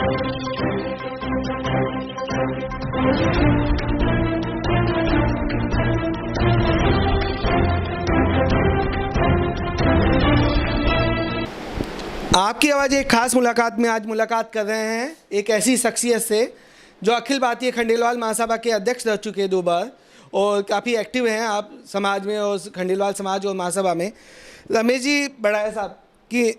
आपकी आवाज़ एक खास मुलाकात में आज मुलाकात कर रहे हैं एक ऐसी शख्सियत से जो अखिल भारतीय खंडेलवाल महासभा के अध्यक्ष रह चुके हैं 2 बार और काफ़ी एक्टिव हैं आप समाज में और खंडेलवाल समाज और महासभा में। रमेश जी बड़ाया साहब कि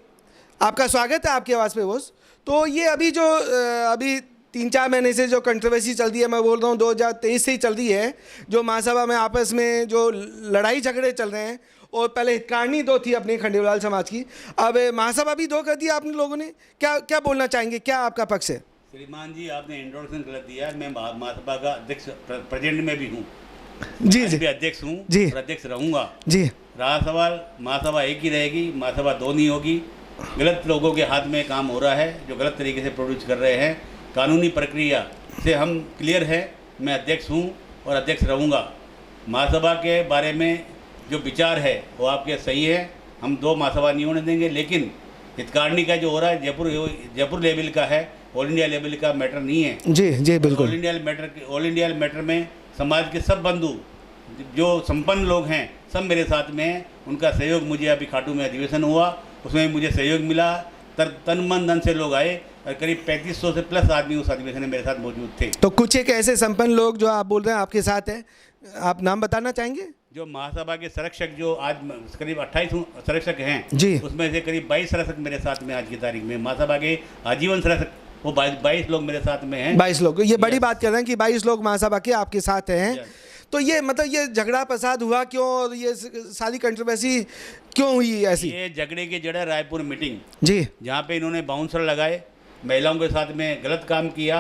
आपका स्वागत है आपकी आवाज़ पे बोस। तो ये अभी 3-4 महीने से जो कंट्रोवर्सी चल रही है, मैं बोल रहा हूँ 2023 से ही चल रही है, जो महासभा में आपस में जो लड़ाई झगड़े चल रहे हैं, और पहले हितकारणी 2 थी अपने खंडेलवाल समाज की, अब महासभा भी 2 कर दिया आपने लोगों ने। क्या बोलना चाहेंगे, क्या आपका पक्ष है? श्रीमान जी, आपने इंट्रोडक्शन गलत दिया। मैं महासभा का अध्यक्ष प्रेजेंट में भी हूँ जी जी, अध्यक्ष हूँ और अध्यक्ष रहूँगा जी। रहा सवाल, महासभा एक ही रहेगी, महासभा 2 नहीं होगी। गलत लोगों के हाथ में काम हो रहा है जो गलत तरीके से प्रोड्यूस कर रहे हैं। कानूनी प्रक्रिया से हम क्लियर है। मैं अध्यक्ष हूँ और अध्यक्ष रहूँगा। महासभा के बारे में जो विचार है वो आपके सही है। हम 2 महासभा नहीं होने देंगे, लेकिन हितकारणी का जो हो रहा है जयपुर लेवल का है, ऑल इंडिया लेवल का मैटर नहीं है। जी जी बिल्कुल। ऑल इंडिया मैटर में समाज के सब बंधु जो संपन्न लोग हैं सब मेरे साथ में हैं। उनका सहयोग मुझे अभी खाटू में अधिवेशन हुआ, उसमें मुझे सहयोग मिला। तन मन धन से लोग आए और करीब 3500 से प्लस आदमी उस अधिवेशन में मेरे साथ मौजूद थे। तो कुछ एक ऐसे संपन्न लोग जो आप बोल रहे हैं आपके साथ हैं, आप नाम बताना चाहेंगे? जो महासभा के संरक्षक जो आज करीब 28 संरक्षक हैं जी, उसमें से करीब 22 संरक्षक मेरे साथ में आज की तारीख में। महासभा के आजीवन संरक्षक वो 22 लोग मेरे साथ में हैं। 22 लोग, ये बड़ी बात कर रहे हैं कि 22 लोग महासभा के आपके साथ हैं। तो ये मतलब ये झगड़ा प्रसाद हुआ क्यों, और ये सारी कंट्रोवर्सी क्यों हुई ऐसी? ये झगड़े की जड़ है रायपुर मीटिंग जी, जहाँ पे इन्होंने बाउंसर लगाए, महिलाओं के साथ में गलत काम किया,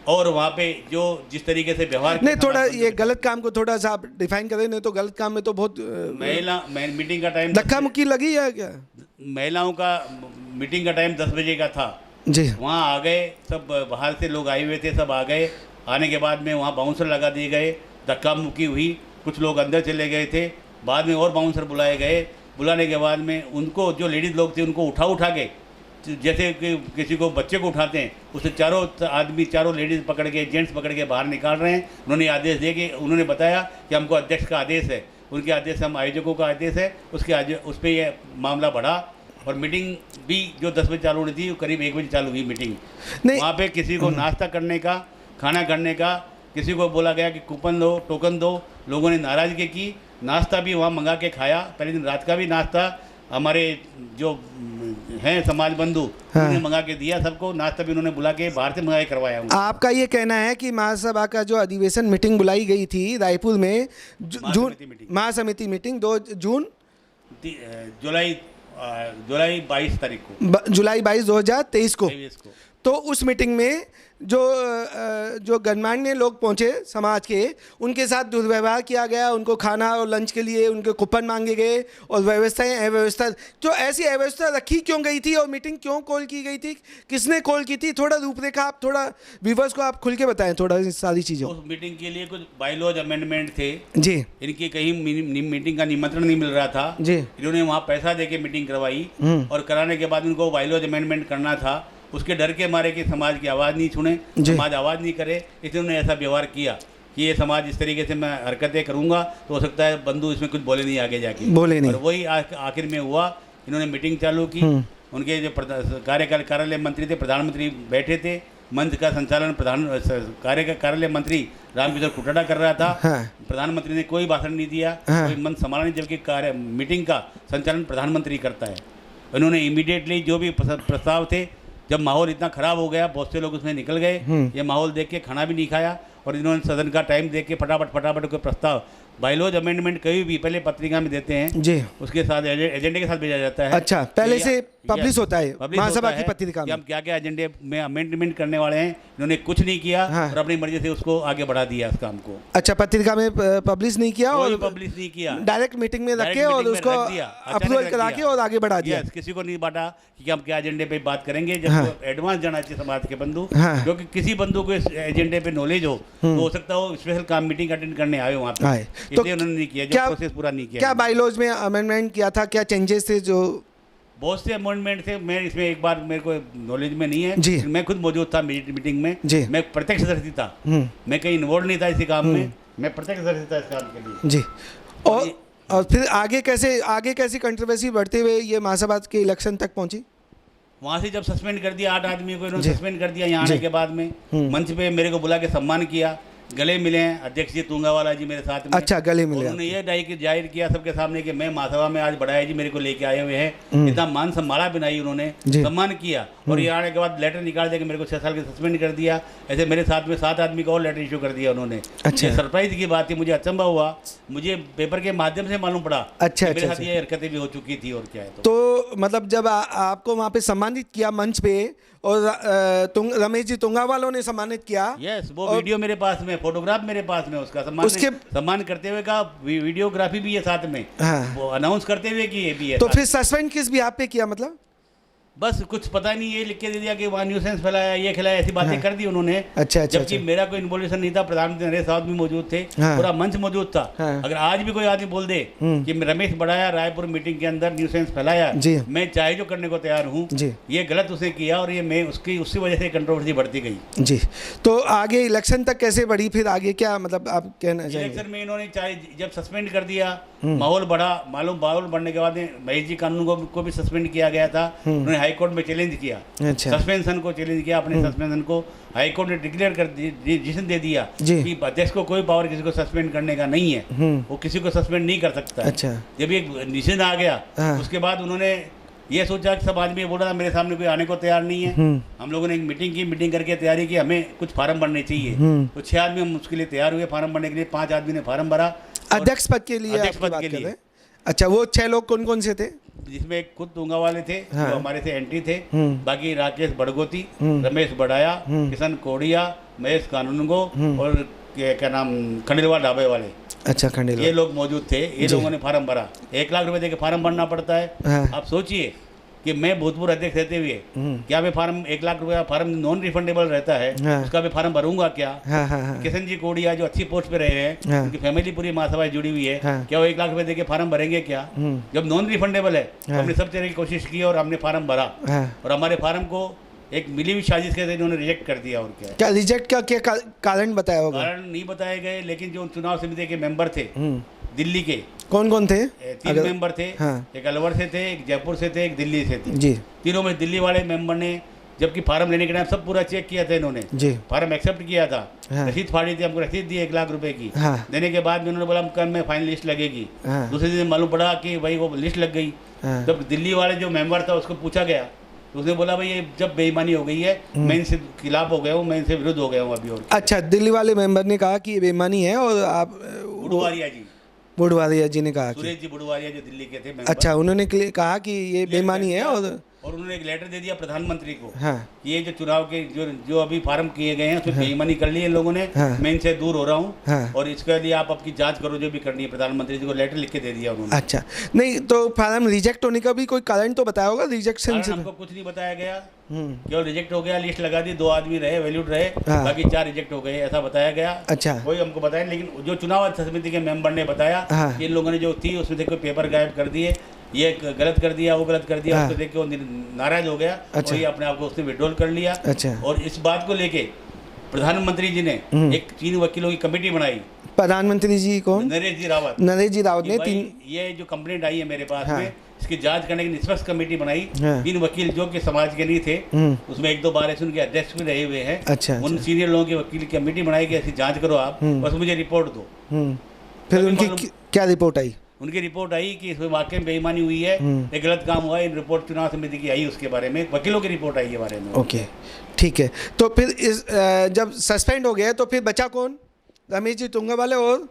और वहाँ पे जो जिस तरीके से व्यवहार नहीं, थोड़ा ये गलत काम को थोड़ा सा आप डिफाइन करें, नहीं तो गलत काम में तो बहुत मीटिंग का टाइम धक्का मुक्की लगी है क्या? महिलाओं का मीटिंग का टाइम 10 बजे का था जी। वहाँ आ गए सब, बाहर से लोग आए हुए थे, सब आ गए। आने के बाद में वहाँ बाउंसर लगा दिए गए, धक्का मुक्की हुई, कुछ लोग अंदर चले गए थे। बाद में और बाउंसर बुलाए गए। बुलाने के बाद में उनको जो लेडीज़ लोग थे उनको उठा के, जैसे कि किसी को बच्चे को उठाते हैं, उसे चारों लेडीज़ पकड़ के, जेंट्स पकड़ के बाहर निकाल रहे हैं। उन्होंने आदेश दे के उन्होंने बताया कि हमको अध्यक्ष का आदेश है, उनके आदेश हम आयोजकों का आदेश है, उस पर यह मामला बढ़ा। और मीटिंग भी जो 10 बजे चालू होनी थी, करीब 1 बजे चालू हुई मीटिंग। वहाँ पे किसी को नाश्ता करने का, खाना करने का, किसी को बोला गया कि कूपन दो, टोकन दो। लोगों ने नाराज़गी की। नाश्ता भी वहाँ मंगा के खाया। पहले दिन रात का भी नाश्ता हमारे जो हैं समाज बंधु उन्होंने मंगा के दिया सबको। नाश्ता भी उन्होंने बुला के बाहर से मंगा के करवाया। आपका ये कहना है कि महासभा का जो अधिवेशन मीटिंग बुलाई गई थी रायपुर में, जून महासमिति मीटिंग 2 जून जुलाई 22 तारीख को, जुलाई 22 2023 को। तो उस मीटिंग में जो गणमान्य लोग पहुंचे समाज के, उनके साथ दुर्व्यवहार किया गया। उनको खाना और लंच के लिए उनके कूपन मांगे गए और व्यवस्थाएं अव्यवस्था। तो ऐसी अव्यवस्था रखी क्यों गई थी और मीटिंग क्यों कॉल की गई थी, किसने कॉल की थी? थोड़ा रूपरेखा आप थोड़ा व्यूअर्स को आप खुल के बताएं थोड़ा सारी चीज़ें। उस मीटिंग के लिए कुछ बायलॉज अमेंडमेंट थे जी। इनकी कहीं मीटिंग का निमंत्रण नहीं मिल रहा था जी। इन्होंने वहाँ पैसा दे के मीटिंग करवाई और कराने के बाद उनको बायलॉज अमेंडमेंट करना था। उसके डर के मारे कि समाज की आवाज़ नहीं सुने, समाज आवाज़ नहीं करे, इसलिए उन्होंने ऐसा व्यवहार किया कि ये समाज इस तरीके से मैं हरकतें करूँगा तो हो सकता है बंधु इसमें कुछ बोले नहीं, आगे जाके बोले नहीं। और वही आखिर में हुआ। इन्होंने मीटिंग चालू की। उनके जो कार्यालय मंत्री थे, प्रधानमंत्री बैठे थे। मंच का संचालन कार्यालय मंत्री रामकिशोर कुटाटा कर रहा था। प्रधानमंत्री ने कोई भाषण नहीं दिया, कोई मंच संभाला नहीं, जबकि मीटिंग का संचालन प्रधानमंत्री करता है। उन्होंने इमीडिएटली जो भी प्रस्ताव थे, जब माहौल इतना ख़राब हो गया, बहुत से लोग उसमें निकल गए। ये माहौल देख के खाना भी नहीं खाया और इन्होंने सदन का टाइम देख के फटाफट के प्रस्ताव बायलॉज अमेंडमेंट कहीं भी पहले पत्रिका में देते हैं जी, उसके साथ एजेंडे के साथ भेजा जाता है। अच्छा, पहले से पब्लिश होता है महासभा की पत्रिका में हम क्या क्या एजेंडे में अमेंडमेंट करने वाले हैं। इन्होंने कुछ नहीं किया और अपनी मर्जी से उसको आगे बढ़ा दिया इस काम को। अच्छा, पत्रिका में पब्लिश नहीं किया और पब्लिश नहीं किया, डायरेक्ट मीटिंग में रखे और उसको अप्रूवल करा के और आगे बढ़ा दिया। किसी को नहीं बांटा कि हम क्या एजेंडे पे बात करेंगे। जब एडवांस जाना चाहिए समाज के बंधु, क्योंकि किसी बंधु को इस एजेंडे पे नॉलेज हो तो हो सकता है वो स्पेशल काम मीटिंग अटेंड करने आए वहाँ पे, इसलिए उन्होंने नहीं किया, जो प्रोसेस पूरा नहीं किया। क्या बायलॉज में अमेंडमेंट किया था, क्या चेंजेस थे जो बहुत से अमेंडमेंट थे। मैं इसमें एक बार मेरे को नॉलेज में नहीं है, जी। मैं खुद मौजूद था मीटिंग में जी। मैं प्रत्यक्षदर्शी था, मैं कहीं इन्वॉल्व नहीं था इसी काम में, मैं प्रत्यक्षदर्शी था इस काम के लिए। जी। और फिर आगे कैसी कंट्रोवर्सी बढ़ते हुए ये महासभा के इलेक्शन तक पहुंची? वहाँ से जब सस्पेंड कर दिया 8 आदमी को इन्होंने जी। सस्पेंड कर दिया, यहाँ आने के बाद में मंच पे मेरे को बुला के सम्मान किया, गले मिले हैं अध्यक्ष जी तुंगावाला जी मेरे साथ में। अच्छा, गले मिले। उन्होंने ये जाहिर किया सबके सामने कि मैं महासभा में आज बड़ाया जी मेरे को लेके आए हुए हैं, इतना मान सम्माना बनाई उन्होंने, जी। सम्मान किया। और ये आने के बाद लेटर निकाल दिया कि मेरे को 6 साल के सस्पेंड कर दिया। ऐसे मेरे साथ में 7 आदमी को और लेटर इशू कर दिया उन्होंने। अच्छा। ये सरप्राइज की बात थी, मुझे अचंभा हुआ, मुझे पेपर के माध्यम से मालूम पड़ा। अच्छा, कि मेरे अच्छा, साथ ये हरकतें भी हो चुकी थी और क्या है। तो मतलब जब आपको वहाँ पे सम्मानित किया मंच पे और रमेश जी तुंगावालों ने सम्मानित किया, यस, वो वीडियो मेरे पास में, फोटोग्राफ मेरे पास में, उसका सम्मान करते हुए का वीडियोग्राफी भी है साथ में। हाँ। वो अनाउंस करते हुए कि ये भी है। तो फिर सस्पेंड किस भी आप पे किया मतलब? बस कुछ पता नहीं, ये लिख के दे दिया कि वहाँ न्यूसेंस फैलाया, ये खिलाया, ऐसी बातें कर दी उन्होंने। अच्छा, जबकि मेरा कोई इन्वॉल्यूशन नहीं था, प्रधानमंत्री नरेंद्र साहब भी मौजूद थे, हाँ। पूरा मंच मौजूद था। हाँ। अगर आज भी कोई आदमी बोल दे कि रमेश बढ़ाया रायपुर मीटिंग के अंदर न्यूसेंस फैलाया, जी। मैं चाहे जो करने को तैयार हूँ, जी। ये गलत उसने किया और ये मैं उसी वजह से कंट्रोवर्सी बढ़ती गई। जी। तो आगे इलेक्शन तक कैसे बढ़ी फिर? आगे क्या मतलब आप कहना चाहेंगे? इलेक्शन में इन्होंने चाहे जब सस्पेंड कर दिया, माहौल बढ़ने के बाद महेश जी कानून को भी सस्पेंड किया गया था। उन्होंने हाईकोर्ट में चैलेंज किया, अच्छा। सस्पेंशन को चैलेंज किया, अपने सस्पेंशन को हाईकोर्ट ने डिक्लेयर कर डिसीजन दे दिया जी। कि अध्यक्ष को कोई पावर किसी को सस्पेंड करने का नहीं है, वो किसी को सस्पेंड नहीं कर सकता है। अच्छा। जब एक डिसीजन आ गया, हाँ। उसके बाद उन्होंने ये सोचा कि सब आदमी बोल रहा था मेरे सामने कोई आने को तैयार नहीं है। हम लोगों ने एक मीटिंग करके तैयारी की, हमें कुछ फार्म भरने चाहिए। तो 6 आदमी हम उसके लिए तैयार हुए फार्म भरने के लिए। 5 आदमी ने फार्म भरा अध्यक्ष पद के लिए अध्यक्ष आपकी पद बात के कर लिए। रहे हैं? अच्छा, वो 6 लोग कौन कौन से थे? जिसमें एक खुद तुंगावाले थे, हाँ। जो हमारे से एंटी थे, बाकी राकेश बड़गोती, रमेश बड़ाया, किशन कोडिया, महेश कानूनगो और क्या नाम खंडेलवाल ढाबे वाले। अच्छा, खंडेलवाल। ये लोग मौजूद थे। ये लोगों ने फार्म भरा। 1 लाख रुपए दे के फार्म भरना पड़ता है। हाँ। आप सोचिए कि मैं भूतपूर्व अध्यक्ष रहते हुए क्या मैं फार्म 1 लाख रुपया फार्म नॉन रिफंडेबल रहता है, हाँ। उसका मैं फार्म भरूंगा क्या? हाँ, हाँ, हाँ। किशन जी कोडिया जो अच्छी पोस्ट पे रहे हैं, हाँ। उनकी फैमिली पूरी महासभा से जुड़ी हुई है, हाँ। क्या वो 1 लाख रुपए दे के फार्म भरेंगे क्या? जब नॉन रिफंडेबल है तो हमने सब तरह की कोशिश की और हमने फार्म भरा। हाँ। और हमारे फार्म को एक मिली हुई साजिश के इन्होंने रिजेक्ट कर दिया। और क्या क्या रिजेक्ट का क्या कारण बताया होगा? कारण नहीं बताए गए, लेकिन जो चुनाव समिति के मेंबर थे दिल्ली के, कौन कौन थे? 3 मेंबर थे। हाँ। एक अलवर से थे, एक जयपुर से थे, एक दिल्ली से थे। जी। तीनों में दिल्ली वाले मेंबर ने जबकि फार्म लेने के टाइम सब पूरा चेक किया था इन्होंने, जी। फार्म एक्सेप्ट किया था, हाँ। रसीद फाड़ी थी, हमको रसीद दी 1 लाख रुपए की। हाँ। देने के बाद में उन्होंने बोला कल में फाइनल लिस्ट लगेगी। हाँ। दूसरे दिन मालूम पड़ा कि भाई वो लिस्ट लग गई। हाँ। जब दिल्ली वाले जो मेंबर था उसको पूछा गया तो उसने बोला भाई ये जब बेईमानी हो गई है, मैं इनसे खिलाफ हो गया हूँ, मैं इनसे विरुद्ध हो गया हूँ अभी। और अच्छा, दिल्ली वाले मेंबर ने कहा कि ये बेईमानी है और आप बुडवारिया जी, बुडवारिया जी ने कहा कि सुरेश जी बुडवारिया जो दिल्ली के थे मेंबर, अच्छा, उन्होंने कहा कि ये बेईमानी है और उन्होंने एक लेटर दे दिया प्रधानमंत्री को। हाँ। कि ये जो चुनाव के जो अभी फार्म किए गए हैं उसमें बेईमानी कर ली है लोगों ने, हाँ। मैं इनसे दूर हो रहा हूँ। हाँ। और इसके लिए आप आपकी जांच करो जो भी करनी है। प्रधानमंत्री जी को लेटर लिख के दे दिया उन्होंने। अच्छा, नहीं तो फार्म रिजेक्ट होने का भी कोई कारण तो बताया होगा? रिजेक्शन कारण से हमको कुछ नहीं बताया गया, केवल रिजेक्ट हो गया, लिस्ट लगा दी, 2 आदमी रहे, वैल्यूड रहे, हाँ। बाकी 4 रिजेक्ट हो गए, ऐसा बताया गया। अच्छा। कोई हमको बताया, लेकिन जो चुनाव समिति के मेंबर ने बताया हाँ। कि इन लोगों ने जो थी उसमें से कोई पेपर गायब कर दिए, ये गलत कर दिया, वो गलत कर दिया। हाँ। उसको देख के वो नाराज हो गया। अच्छा। और ये अपने आप को उसने विड्रॉल कर लिया। अच्छा। और इस बात को लेके प्रधानमंत्री जी ने एक 3 वकीलों की कमेटी बनाई। प्रधानमंत्री जी कौन? नरेश जी रावत ने कि भाई, ये जो कंप्लेंट आई है मेरे पास हाँ। में, इसकी जांच करने की निष्पक्ष कमेटी बनाई। हाँ। 3 वकील जो कि समाज के नहीं थे, उसमें 1-2 बार ऐसे उनके अध्यक्ष भी रहे हुए हैं। अच्छा, उन सीनियर लोगों की वकील की कमेटी बनाई कि ऐसी जांच करो आप, बस मुझे रिपोर्ट दो। फिर उनकी क्या रिपोर्ट आई? उनकी रिपोर्ट आई कि इसमें वाकई में बेईमानी हुई है, ये गलत काम हुआ है। इन रिपोर्ट चुनाव समिति की आई, उसके बारे में वकीलों की रिपोर्ट आई है बारे में। ओके, ठीक है। तो फिर इस जब सस्पेंड हो गया तो फिर बचा कौन? रमेश जी तुंगावाले और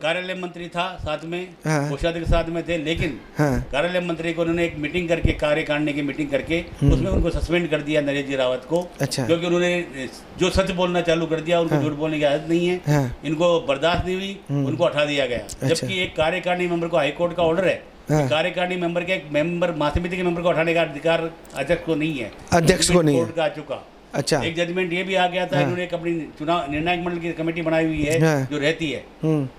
कार्यालय मंत्री था साथ में, हाँ। कोषाध्यक्ष साथ में थे, लेकिन हाँ। कार्यालय मंत्री को उन्होंने एक मीटिंग करके, कार्यकारिणी की मीटिंग करके उसमें उनको सस्पेंड कर दिया, नरेश जी रावत को। अच्छा। क्योंकि उन्होंने जो सच बोलना चालू कर दिया, उनको झूठ बोलने की आदत नहीं है। हाँ। इनको बर्दाश्त नहीं हुई, उनको हटा दिया गया। जबकि एक कार्यकारिणी मेंबर को हाईकोर्ट का ऑर्डर है, हाँ। कार्यकारिणी मेंबर के एक मेंबर, महासमिति के मेंबर को हटाने का अधिकार अध्यक्ष को नहीं है। अध्यक्ष को नहीं है। कोर्ट का आ चुका। अच्छा। एक जजमेंट ये भी आ गया था, इन्होंने एक अपनी चुनाव निर्णायक मंडल की कमेटी बनाई हुई है जो रहती है,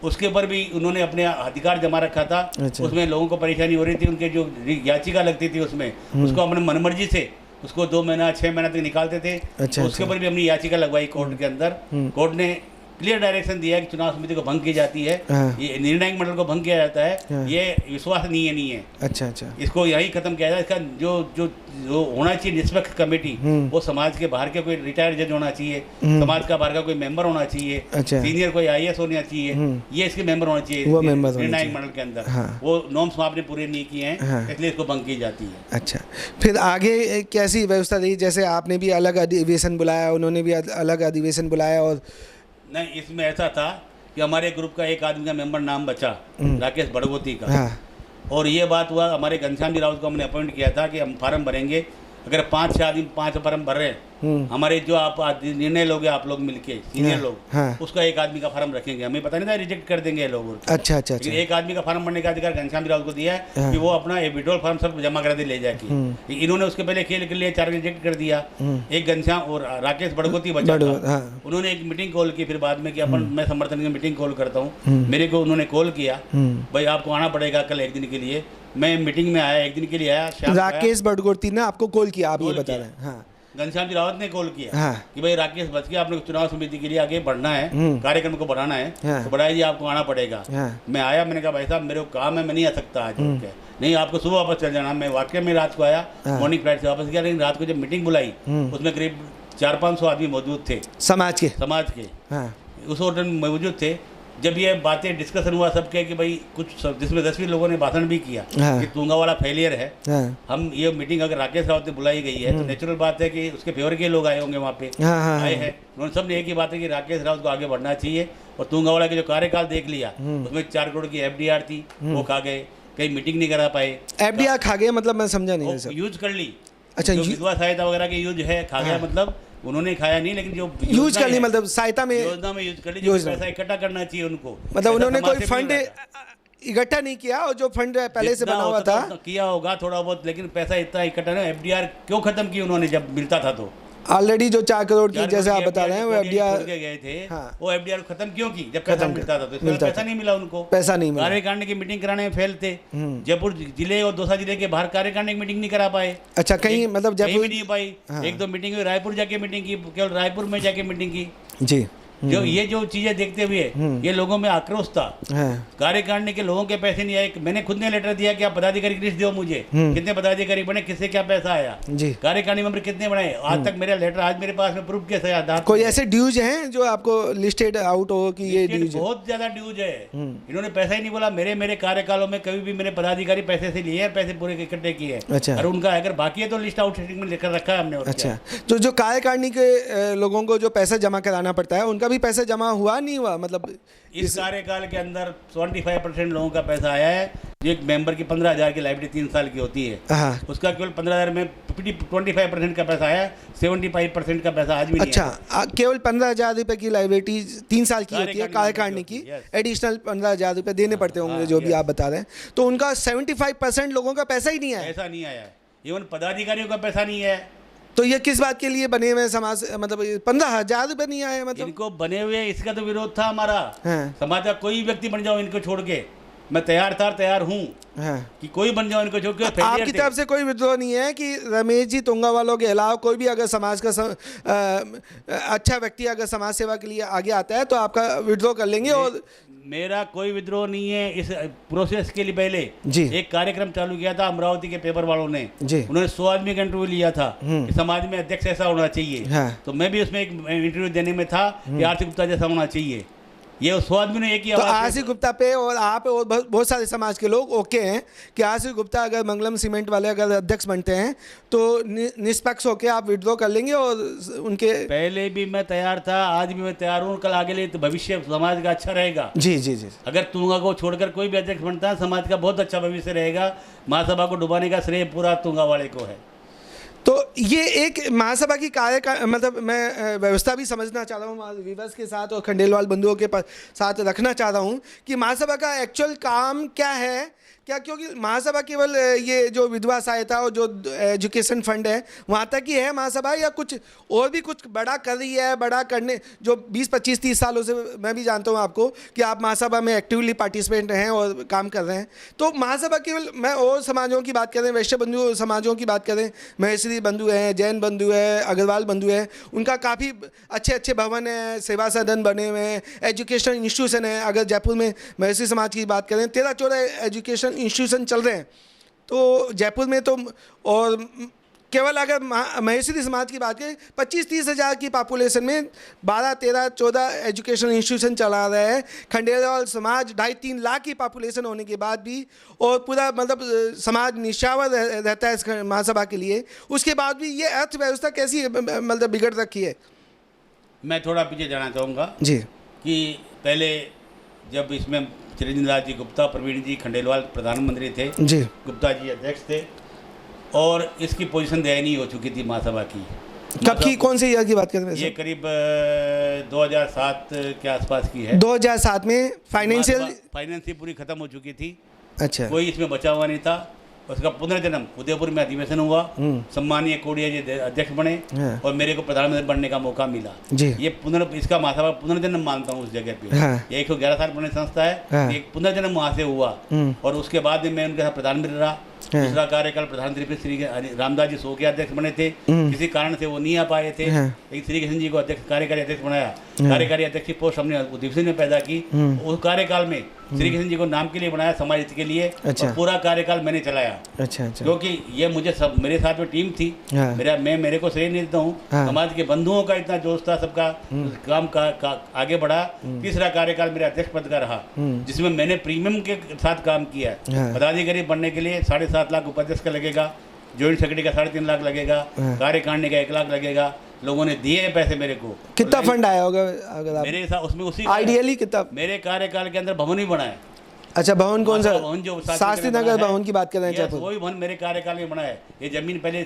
उसके ऊपर भी उन्होंने अपने अधिकार जमा रखा था। उसमें लोगों को परेशानी हो रही थी, उनके जो याचिका लगती थी उसमें उसको अपने मनमर्जी से उसको 2 महीना 6 महीना तक निकालते थे। तो उसके ऊपर भी हमने याचिका लगवाई कोर्ट के अंदर। कोर्ट ने क्लियर डायरेक्शन दिया कि चुनाव समिति को भंग की जाती है, ये निर्णायक मंडल को भंग किया जाता है, ये विश्वसनीय नहीं है। अच्छा अच्छा, इसको यही खत्म किया जाए। इसका जो जो जो होना चाहिए निष्पक्ष कमेटी, वो समाज के बाहर के कोई रिटायर्ड जज होना चाहिए, समाज का बाहर का कोई मेंबर होना चाहिए, सीनियर कोई IAS होना चाहिए, ये इसके मेंबर होना चाहिए निर्णायक मंडल के अंदर। वो नॉर्म्स आपने पूरे नहीं किए हैं, इसलिए इसको भंग की जाती है। अच्छा, फिर आगे कैसी व्यवस्था रही? जैसे आपने भी अलग अधिवेशन बुलाया, उन्होंने भी अलग अधिवेशन बुलाया, और नहीं, इसमें ऐसा था कि हमारे ग्रुप का एक आदमी का मेंबर नाम बचा, राकेश बड़गोती का। और ये बात हुआ, हमारे घनश्याम जी रावत को हमने अपॉइंट किया था कि हम फार्म भरेंगे, अगर 5-6 आदमी 5 फार्म भर रहे हैं, हमारे जो आप निर्णय लोगे आप लोग मिलके सीनियर लोग, उसका एक आदमी का फार्म रखेंगे। हमें पता नहीं था रिजेक्ट कर देंगे लोग। अच्छा अच्छा अच्छा। एक आदमी का फार्म भरने का अधिकार घनश्याम जी रावत को दिया है कि वो अपना विड्रॉल फार्म सब जमा करा दे ले जाके। इन्होंने उसके पहले खेल के लिए 4 रिजेक्ट कर दिया। एक घनश्याम और राकेश बड़गोती बचा था। उन्होंने एक मीटिंग कॉल की फिर बाद में कि अपन मैं समर्थन की मीटिंग कॉल करता हूँ। मेरे को उन्होंने कॉल किया, भाई आपको आना पड़ेगा कल 1 दिन के लिए। मैं मीटिंग में आया, 1 दिन के लिए आया। राकेश बड़गोती ने आपको कॉल किया, आप ये बता रहे हैं? हाँ, घनश्याम जी रावत ने कॉल किया कि भाई राकेश बच के आपने चुनाव समिति के लिए आगे बढ़ना है, कार्यक्रम को बढ़ाना है, तो बढ़ाई जी आपको आना पड़ेगा। मैं आया, मैंने कहा भाई साहब मेरे को काम है, मैं नहीं आ सकता आज। नहीं, आपको सुबह वापस चल जाना। मैं वाकई में रात को आया, मॉर्निंग फ्लाइट से वापस गया, लेकिन रात को जब मीटिंग बुलाई उसमें करीब 400-500 आदमी मौजूद थे समाज के। उस होटल में मौजूद थे। जब ये बातें डिस्कशन हुआ सबके कि भाई कुछ जिसमें 10-20 लोगों ने भाषण भी किया कि तुंगावाला फेलियर है, हम ये मीटिंग अगर राकेश रावत से बुलाई गई है तो नेचुरल बात है कि उसके फेवर के लोग आए होंगे वहाँ पे, आए हैं। उन्होंने सब ने एक ही बात है कि राकेश रावत को आगे बढ़ना चाहिए। और तुंगावाला के जो कार्यकाल देख लिया, उसमें 4 करोड़ की FDR थी, वो खा गए, कहीं मीटिंग नहीं करा पाए। FDR खा गए मतलब मैं समझा नहीं। यूज कर ली। अच्छा, विधवा सहायता वगैरह के यूज है, खा गया मतलब उन्होंने खाया नहीं, लेकिन जो यूज कर ली मतलब सहायता में, योजना में यूज कर ली। जो पैसा इकट्ठा करना चाहिए उनको, मतलब उन्होंने कोई फंड इकट्ठा नहीं किया, और जो फंड पहले से बना हुआ था किया होगा थोड़ा बहुत, लेकिन पैसा इतना इकट्ठा नहीं। FDR क्यों खत्म की उन्होंने जब मिलता था? तो ऑलरेडी जो 4 करोड़ की जैसे आप बता रहे हैं वो FDR गए थे, वो FDR खत्म क्यों की? जब पैसा मिलता था तो इसमें पैसा नहीं मिला उनको, पैसा नहीं मिला। कार्यकारिणी की मीटिंग कराने में फेल थे। जयपुर जिले और दौसा जिले के बाहर कार्यकारिणी की मीटिंग नहीं करा पाए। अच्छा, कहीं मतलब जयपुर नहीं पाई। 1-2 मीटिंग हुई, रायपुर जाके मीटिंग की, केवल रायपुर में जाके मीटिंग की जी। जो ये जो चीजें देखते हुए ये लोगों में आक्रोश था। कार्यकारिणी के लोगों के पैसे नहीं आए। मैंने खुद ने लेटर दिया कि आप पदाधिकारी लिस्ट दो मुझे, कितने पदाधिकारी बने, किससे क्या पैसा आया, कार्यकारिणी मेंबर कितने बनाए। आज तक मेरा लेटर आज मेरे पास में प्रूफ के आधार। कोई ऐसे ड्यूज हैं जो आपको लिस्टेड आउट हो कि ये ड्यूज? बहुत ज्यादा ड्यूज है। इन्होंने पैसा ही नहीं बोला। मेरे कार्यकालों में कभी भी मेरे पदाधिकारी पैसे से लिए, पैसे पूरे इकट्ठे किए। अच्छा, और उनका अगर बाकी है तो लिस्ट आउट में लेकर रखा है हमने। अच्छा, तो जो कार्यकारिणी के लोगों को जो पैसा जमा कराना पड़ता है, उनका भी पैसा जमा हुआ नहीं हुआ? मतलब इस कार्यकाल के अंदर 25% लोगों का पैसा आया है। एक मेंबर की 15,000 की लाइब्रेरी 3 साल की होती है, उसका केवल 15,000 में 25% का पैसा आया, 75% का पैसा आज भी नहीं। अच्छा, केवल 15,000 रुपये की लाइब्रेरी 3 साल की होती है कार्यकारिणी की, एडिशनल 15,000 रुपये देने पड़ते होंगे जो भी आप बता रहे हैं, तो उनका 75% लोगों का पैसा ही नहीं आया। ऐसा नहीं आया, इवन पदाधिकारियों का पैसा नहीं है। तो ये किस बात के लिए बने हुए समाज, मतलब 15,000 रुपये नहीं आए? मतलब इनको बने हुए इसका तो विरोध था हमारा। समाज का कोई व्यक्ति बन जाओ इनको छोड़ के, मैं तैयार हूँ कि कोई बन जाओ इनको छोड़ के। आपकी तरफ से कोई विद्रोह नहीं है कि रमेश जी तुंगावालों के अलावा कोई भी अगर समाज का अच्छा व्यक्ति अगर समाज सेवा के लिए आगे आता है तो आपका विद्रोह कर लेंगे? और मेरा कोई विद्रोह नहीं है। इस प्रोसेस के लिए पहले एक कार्यक्रम चालू किया था अमरावती के पेपर वालों ने, उन्होंने 100 आदमी का इंटरव्यू लिया था कि समाज में अध्यक्ष ऐसा होना चाहिए। तो मैं भी उसमें एक इंटरव्यू देने में था कि आरसी गुप्ता जैसा होना चाहिए। ये 100 आदमी ने एक ही आवाज। तो आरसी गुप्ता पे और आप और बहुत सारे समाज के लोग ओके हैं कि आरसी गुप्ता अगर मंगलम सीमेंट वाले अगर अध्यक्ष बनते हैं तो निष्पक्ष होकर आप विड्रॉ कर लेंगे? और उनके पहले भी मैं तैयार था, आज भी मैं तैयार हूँ। कल आगे लिए तो भविष्य समाज का अच्छा रहेगा। जी जी जी। अगर तुंगा को छोड़कर कोई भी अध्यक्ष बनता है समाज का बहुत अच्छा भविष्य रहेगा। महासभा को डुबाने का श्रेय पूरा तुंगा वाले को है। तो ये एक महासभा की मतलब मैं व्यवस्था भी समझना चाह रहा हूँ विवश के साथ और खंडेलवाल बंधुओं के साथ रखना चाह रहा हूँ कि महासभा का एक्चुअल काम क्या है, क्या क्योंकि महासभा केवल ये जो विधवा सहायता और जो एजुकेशन फंड है वहाँ तक ही है महासभा, या कुछ और भी कुछ बड़ा कर रही है? बड़ा करने जो 20 25 30 सालों से मैं भी जानता हूँ आपको कि आप महासभा में एक्टिवली पार्टिसिपेंट हैं और काम कर रहे हैं। तो महासभा केवल, मैं और समाजों की बात करें, वैश्य बंधु समाजों की बात करें, महेश्वरी बंधु हैं, जैन बंधु है, अग्रवाल बंधु है, उनका काफ़ी अच्छे अच्छे भवन है, सेवा सदन बने हुए हैं, एजुकेशन इंस्टीट्यूशन है। अगर जयपुर में महेश्वरी समाज की बात करें 13-14 एजुकेशन इंस्टीट्यूशन चल रहे हैं। तो जयपुर में तो, और केवल अगर महेश्वरी समाज की बात करें 25-30 हज़ार की पॉपुलेशन में 12-13-14 एजुकेशन इंस्टीट्यूशन चला रहा है। खंडेलवाल समाज 2.5-3 लाख की पॉपुलेशन होने के बाद भी, और पूरा मतलब समाज निशावर रहता है इस महासभा के लिए, उसके बाद भी ये अर्थव्यवस्था कैसी मतलब बिगड़ रखी है? मैं थोड़ा पीछे जाना चाहूँगा जी, कि पहले जब इसमें चिरंजीव लाल जी गुप्ता, प्रवीण जी खंडेलवाल प्रधानमंत्री थे, जी, गुप्ता जी अध्यक्ष थे, और इसकी पोजीशन दयनीय हो चुकी थी महासभा की। कब की, कौन से ईयर की बात कर रहे हैं? ये करीब 2007 के आसपास की है। 2007 में फाइनेंस ही पूरी खत्म हो चुकी थी। अच्छा, कोई इसमें बचा हुआ नहीं था। उसका पुनर्जन्म उदयपुर में अधिवेशन हुआ, सम्मानीय कोडिया जी अध्यक्ष बने, हाँ। और मेरे को प्रधानमंत्री बनने का मौका मिला। जी, ये इसका महासभा पुनर्जन्म मानता हूँ उस जगह पे। हाँ। ये 111 साल पुरानी संस्था है। हाँ। एक पुनर्जन्म वहाँ से हुआ, और उसके बाद में मैं उनके साथ प्रधानमंत्री रहा। दूसरा कार्यकाल प्रधानमंत्री पे श्री रामदास जी सो के अध्यक्ष बने थे, किसी कारण से वो नहीं आ पाए थे। हाँ। एक श्री कृष्ण जी को अध्यक्ष, कार्यकारी अध्यक्ष बनाया। कार्यकारी अध्यक्ष की पोस्ट हमने उद्देश्य में पैदा की। उस कार्यकाल में श्री कृष्ण जी को नाम के लिए बनाया, समाज हित के लिए। अच्छा। और पूरा कार्यकाल मैंने चलाया। अच्छा, अच्छा, क्योंकि ये मुझे सब, मेरे साथ में टीम थी। हाँ। मेरे को श्रेय नहीं देता हूँ। हाँ। समाज के बंधुओं का इतना जोश था, सबका काम का आगे बढ़ा। तीसरा कार्यकाल मेरे अध्यक्ष पद का रहा, जिसमें मैंने प्रीमियम के साथ काम किया है। हाँ। पदाधिकारी बनने के लिए 7.5 लाख उपाध्यक्ष का लगेगा, जॉइंट सेक्रेटरी का 3.5 लाख लगेगा, कार्यकारिणी का 1 लाख लगेगा। लोगों ने दिए पैसे मेरे को। कितना फंड आया होगा अगर आप मेरे साथ उसमें उसी आइडियली कितना? मेरे कार्यकाल के अंदर भवन ही बना है। अच्छा, भवन कौन सा? भवन जो शास्त्री नगर भवन की बात कर रहे हैं जयपुर? वही भवन मेरे कार्यकाल में बना है। ये जमीन पहले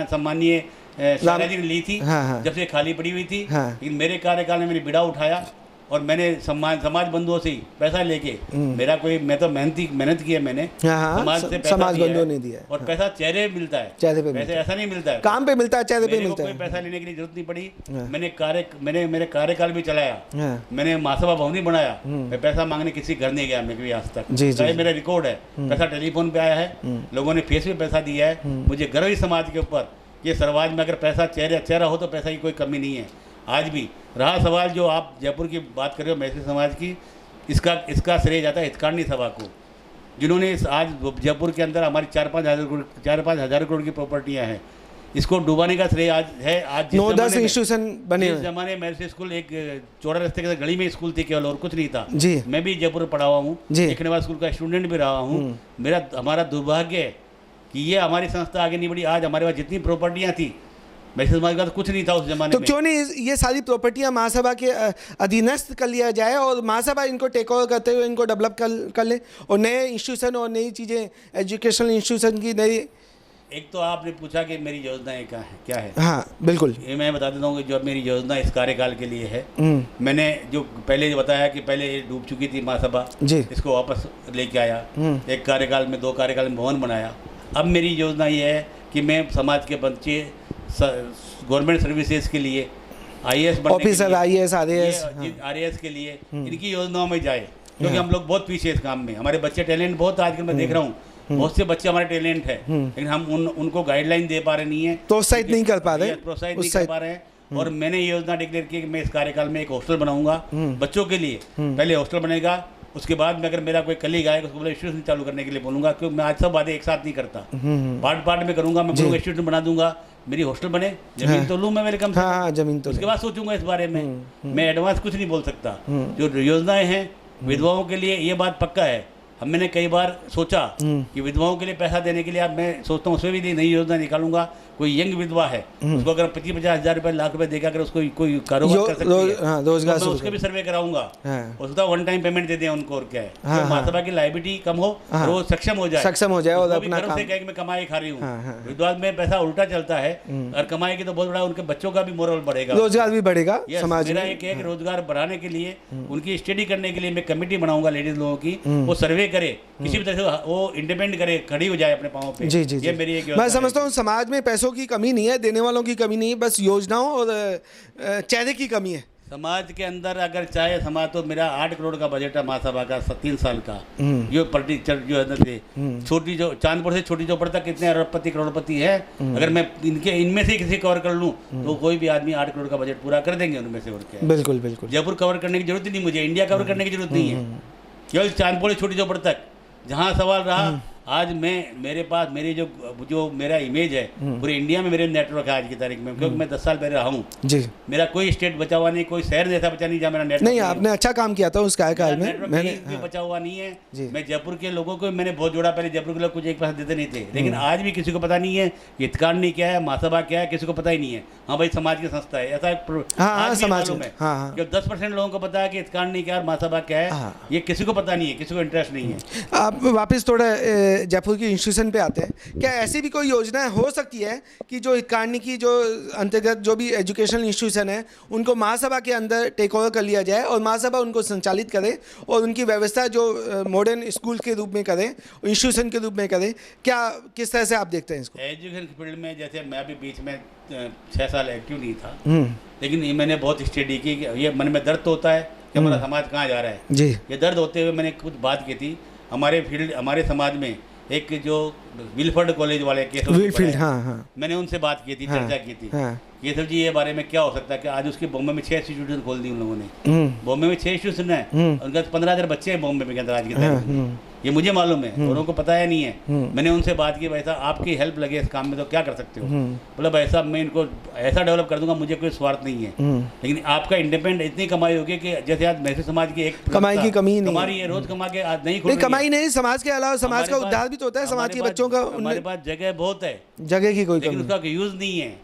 सम्मानीय शाला जी ने ली थी। हाँ, हाँ। जब से खाली पड़ी हुई थी। हाँ। लेकिन मेरे कार्यकाल में मैंने बिड़ा उठाया, और मैंने समाज बंधुओं से ही पैसा लेके, मैं तो मेहनत की है मैंने। हाँ, समाज से पैसा समाज दिया बंधुओं है। ने दिया है। और पैसा चेहरे पे मिलता है, चेहरे पे पैसे ऐसा नहीं मिलता है, काम पे मिलता है, चेहरे पे मेरे को मिलता कोई है। पैसा लेने की जरूरत नहीं पड़ी। मैंने मेरे कार्यकाल भी चलाया। हाँ। मैंने महासभा भवन ही बनाया। मैं पैसा मांगने किसी घर नहीं गया मैं कभी आज तक। जी, जी, मेरा रिकॉर्ड है। पैसा टेलीफोन पे आया है, लोगों ने फेस पे पैसा दिया है। मुझे गर्व ही समाज के ऊपर, ये समाज में अगर पैसा चेहरा हो तो पैसा की कोई कमी नहीं है। आज भी रहा सवाल जो आप जयपुर की बात कर रहे हो, मैथिली समाज की, इसका श्रेय जाता है हितकारिणी सभा को, जिन्होंने आज जयपुर के अंदर हमारी 4-5 हज़ार करोड़ की प्रॉपर्टियां हैं। इसको डुबाने का श्रेय आज है। आज 9-10 इंस्टीट्यूशन बने इस जमाने में मेरे स्कूल एक चौड़ा रास्ते के गली में स्कूल थी केवल, और कुछ नहीं था। जी, मैं भी जयपुर पढ़ा हुआ हूँ, जी। एक नवा स्कूल का स्टूडेंट भी रहा हूँ। हमारा दुर्भाग्य है कि ये हमारी संस्था आगे नहीं बढ़ी। आज हमारे पास जितनी प्रॉपर्टियाँ थी, मैथिली समाज का तो कुछ नहीं था उस जमाने तो में। क्यों नहीं ये सारी प्रॉपर्टियां महासभा के अधीनस्थ कर लिया जाए, और महासभा इनको टेक ओवर करते हुए इनको डेवलप कर ले, और नए इंस्टीट्यूशन और नई चीज़ें, एजुकेशनल इंस्टीट्यूशन की नई। एक तो आपने पूछा कि मेरी योजनाएं क्या है। हाँ, बिल्कुल। ये मैं बता देता हूँ कि जो मेरी योजना इस कार्यकाल के लिए है, मैंने जो पहले बताया कि पहले ये डूब चुकी थी महासभा, जी, इसको वापस लेके आया। एक कार्यकाल में 2 कार्यकाल में भवन बनाया। अब मेरी योजना ये है कि मैं समाज के बच्चे गवर्नमेंट सर्विसेज के लिए, IAS बनने ऑफिसर, IAS, RAS के लिए इनकी योजनाओं में जाए, क्योंकि हम लोग बहुत पीछे इस काम में। हमारे बच्चे टैलेंट बहुत, आजकल मैं देख रहा हूँ बहुत से बच्चे हमारे टैलेंट है, लेकिन हम उनको गाइडलाइन दे पा रहे नहीं है, प्रोत्साहित नहीं कर पा रहे हैं। और मैंने ये योजना डिक्लेयर की कि मैं इस कार्यकाल में एक हॉस्टल बनाऊंगा बच्चों के लिए। पहले हॉस्टल बनेगा, उसके बाद में अगर मेरा कोई कलीग आएगा उसको इंस्टीट्यूशन चालू करने के लिए बोलूंगा, क्योंकि मैं आज सब बातें एक साथ नहीं करता, पार्ट में करूंगा। मैं बोलूँगा इंस्टीट्यूशन बना दूंगा, मेरी हॉस्टल बने, जमीन तो लूँ मैं वेलकम से। हाँ, जमीन तो उसके बाद सोचूंगा इस बारे में। मैं एडवांस कुछ नहीं बोल सकता। जो योजनाएं हैं विधवाओं के लिए, ये बात पक्का है। मैंने कई बार सोचा कि विधवाओं के लिए पैसा देने के लिए, अब मैं सोचता हूँ उसमें भी नई योजना निकालूंगा। कोई यंग विधवा है, उसको अगर 25-50 हज़ार रुपये, लाख रुपए देकर अगर उसको कोई कारोबार कर सकती है, हाँ, रोजगार तो मैं उसके भी सर्वे कराऊंगा। हाँ। उसका वन टाइम पेमेंट दे दें उनको, और क्या है, हाँ, तो महासभा की लाइबिलिटी कम हो और वो सक्षम हो जाए और अपना काम से कहे कि मैं कमाई खा रही हूँ। विधवा में पैसा उल्टा चलता है, और कमाई की तो बहुत बड़ा, उनके बच्चों का भी मोरल बढ़ेगा, रोजगार भी बढ़ेगा समाज मेरा में। एक है कि रोजगार बढ़ाने के लिए उनकी स्टडी करने के लिए मैं कमेटी बनाऊंगा लेडीज लोगों की, वो सर्वे करे, किसी भी तरह से वो इंडिपेंडेंट करे, खड़ी हो जाए अपने पाँव पे। जी जी ये मेरी एक मैं योजना समझता हूँ समाज में पैसों की कमी नहीं है, देने वालों की कमी नहीं है, बस योजनाओं और चेहरे की कमी है। समाज के अंदर अगर चाहे समाज, तो मेरा 8 करोड़ का बजट है महासभा का 3 साल का। जो जो अंदर से छोटी, जो चांदपुर से छोटी चौपड़ तक कितने अरबपति करोड़पति है, अगर मैं इनमें से किसी कवर कर लूँ तो कोई भी आदमी 8 करोड़ का बजट पूरा कर देंगे उनमें से, और क्या है। बिल्कुल बिल्कुल। जयपुर कवर करने की जरूरत ही नहीं मुझे, इंडिया कवर करने की जरूरत नहीं है, केवल चांदपुर से छोटी चौपड़ तक। जहाँ सवाल रहा, आज मेरे पास मेरी जो मेरा इमेज है पूरे इंडिया में, मेरे नेटवर्क है आज की तारीख में, क्योंकि मैं 10 साल पहले रहा हूँ जी। मेरा कोई स्टेट बचा हुआ नहीं, कोई शहर जैसा बचा नहीं जहाँ मेरा नेटवर्क नहीं। आपने अच्छा काम किया था उस कार्यकाल में, मैंने बचा हुआ नहीं है। मैं जयपुर के लोगों को मैंने बहुत जोड़ा, पहले जयपुर के लोग कुछ एक पैसा देते नहीं थे, लेकिन आज भी किसी को पता नहीं है हितकार्नी क्या है, महासभा क्या है, किसी को पता ही नहीं है। हाँ भाई, समाज की संस्था है, ऐसा समाज में 10% लोगों को पता है कि हितकार्नी क्या है और महासभा क्या है, ये किसी को पता नहीं है, किसी को इंटरेस्ट नहीं है। आप वापस थोड़ा जयपुर की इंस्टीट्यूशन पे आते हैं। क्या ऐसी भी कोई योजना हो सकती है कि जो हितकार्नी की जो अंतर्गत जो भी एजुकेशनल इंस्टीट्यूशन है उनको महासभा के अंदर टेक ओवर कर लिया जाए और महासभा उनको संचालित करे और उनकी व्यवस्था जो मॉडर्न स्कूल के रूप में करें, इंस्टीट्यूशन के रूप में करें? क्या किस तरह से आप देखते हैं इसको? एजुकेशन फील्ड में जैसे मैं भी बीच में 6 साल एक्टिव नहीं था, लेकिन ये मैंने बहुत स्टडी की। ये मन में दर्द तो होता है कि हमारा समाज कहाँ जा रहा है जी। ये दर्द होते हुए मैंने कुछ बात की थी। हमारे समाज में एक जो विलफर्ड कॉलेज वाले केशव, हाँ, मैंने उनसे बात की थी, चर्चा की थी। केशव जी, ये बारे में क्या हो सकता है कि आज उसके बॉम्बे में 6 इंस्टीट्यूशन खोल दी उन लोगों ने। बॉम्बे में 6 इंस्टीट्यूशन है, उनका 15,000 बच्चे हैं बॉम्बे में आज की तारीख में, ये मुझे मालूम है, औरों को पता है नहीं है। मैंने उनसे बात की, भाई साहब आपकी हेल्प लगे इस काम में तो क्या कर सकते हो? बोला भाई साहब मैं इनको ऐसा डेवलप कर दूंगा, मुझे कोई स्वार्थ नहीं है, लेकिन आपका इंडिपेंडेंट इतनी कमाई होगी कि जैसे आज मैसे समाज की एक कमाई की कमी नहीं हमारी है, रोज कमा के आज नहीं कमाई नहीं, समाज के अलावा समाज का उद्धार भी तो होता है, समाज के बच्चों का। हमारे पास जगह बहुत है, जगह की कोई लेकिन उसका यूज नहीं है।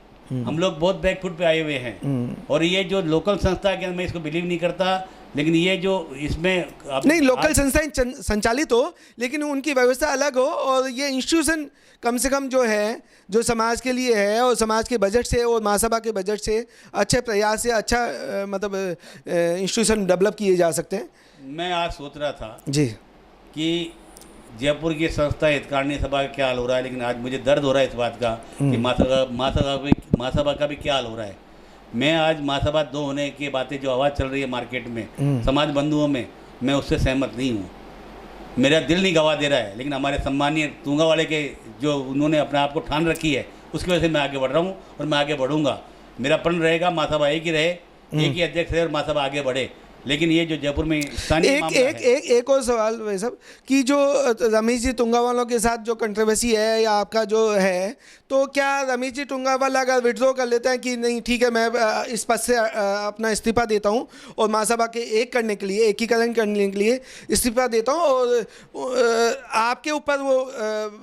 हम लोग बहुत बैकफुट पे आए हुए हैं, और ये जो लोकल संस्था के, मैं इसको बिलीव नहीं करता, लेकिन ये जो इसमें नहीं लोकल संस्थाएं संचालित हो लेकिन उनकी व्यवस्था अलग हो, और ये इंस्टीट्यूशन कम से कम जो है जो समाज के लिए है और समाज के बजट से और महासभा के बजट से अच्छे प्रयास से अच्छा मतलब इंस्टीट्यूशन डेवलप किए जा सकते हैं। मैं आज सोच रहा था जी कि जयपुर की संस्था हितकार्नी सभा का क्या हाल हो रहा है, लेकिन आज मुझे दर्द हो रहा है इस बात का कि महासभा का भी क्या हाल हो रहा है। मैं आज महासभा 2 होने की बातें जो आवाज़ चल रही है मार्केट में समाज बंधुओं में, मैं उससे सहमत नहीं हूँ। मेरा दिल नहीं गवा दे रहा है, लेकिन हमारे सम्मानीय तुंगा वाले के जो उन्होंने अपने आप को ठान रखी है, उसकी वजह से मैं आगे बढ़ रहा हूँ और मैं आगे बढ़ूँगा। मेरा प्रण रहेगा महासभा एक ही रहे, एक ही अध्यक्ष रहे और महासभा आगे बढ़े। लेकिन ये जो जयपुर में एक और सवाल भाई साहब कि जो रमेश जी तुंगावालों के साथ जो कंट्रोवर्सी है या आपका जो है, तो क्या रमेश जी तुंगावाला अगर विड्रॉ कर लेते हैं कि नहीं ठीक है मैं इस पद से अपना इस्तीफा देता हूं और महासभा के एकीकरण करने के लिए इस्तीफा देता हूं, और आपके ऊपर वो